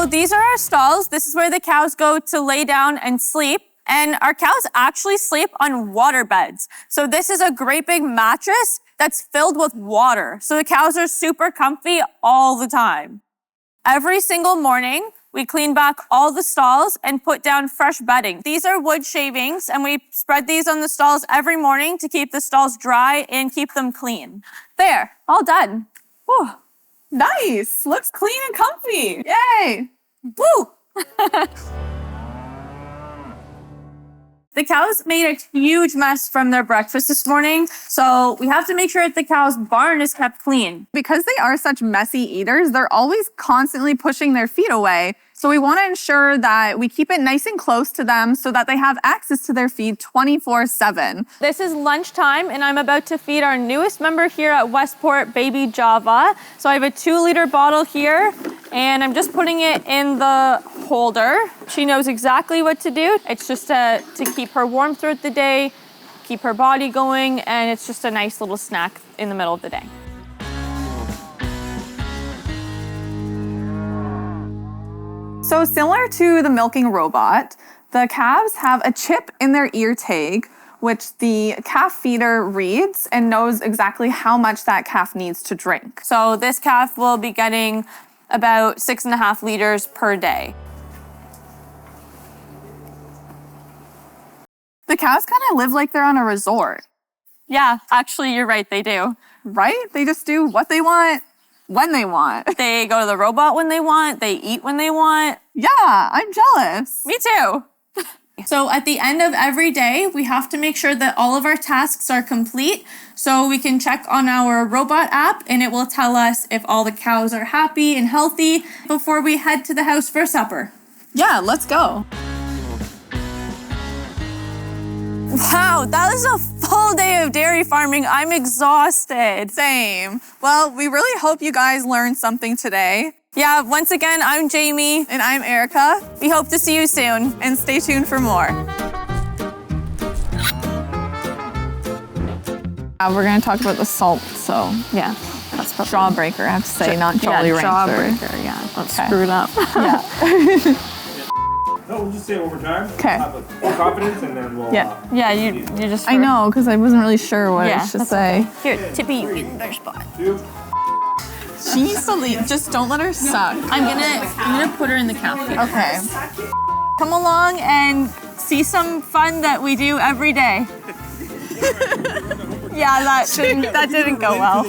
So these are our stalls. This is where the cows go to lay down and sleep. And our cows actually sleep on water beds. So this is a great big mattress that's filled with water. So the cows are super comfy all the time. Every single morning, we clean back all the stalls and put down fresh bedding. These are wood shavings, and we spread these on the stalls every morning to keep the stalls dry and keep them clean. There, all done. Whew. Nice. Looks clean and comfy. Yay. Woo! The cows made a huge mess from their breakfast this morning, so we have to make sure that the cows' barn is kept clean. Because they are such messy eaters, they're always constantly pushing their feet away. So we want to ensure that we keep it nice and close to them so that they have access to their feed 24/7. This is lunchtime, and I'm about to feed our newest member here at Westport, Baby Java. So I have a 2-liter bottle here, and I'm just putting it in the holder. She knows exactly what to do. It's just to keep her warm throughout the day, keep her body going, and it's just a nice little snack in the middle of the day. So similar to the milking robot, the calves have a chip in their ear tag, which the calf feeder reads and knows exactly how much that calf needs to drink. So this calf will be getting about 6.5 liters per day. The cows kind of live like they're on a resort. Yeah, actually, you're right, they do. Right? They just do what they want, when they want. They go to the robot when they want, they eat when they want. Yeah, I'm jealous. Me too. So at the end of every day, we have to make sure that all of our tasks are complete. So we can check on our robot app and it will tell us if all the cows are happy and healthy before we head to the house for supper. Yeah, let's go. Wow, that was a full day of dairy farming. I'm exhausted. Same. Well, we really hope you guys learned something today. Yeah, once again, I'm Jamie. And I'm Erica. We hope to see you soon. And stay tuned for more. We're going to talk about the salt, so yeah. That's jawbreaker, I have to say, not Jolly Rancher. Jawbreaker, yeah. Don't screw it up. Yeah. No, we'll just say it over time. Okay. Have full confidence, and then we'll. Yeah, you just. I know, because I wasn't really sure what I should say. Okay. Here, Tippy, you get in their spot. She needs to leave. Just don't let her suck. I'm gonna put her in the calf feeder. Okay. Come along and see some fun that we do every day. Yeah, that didn't go well.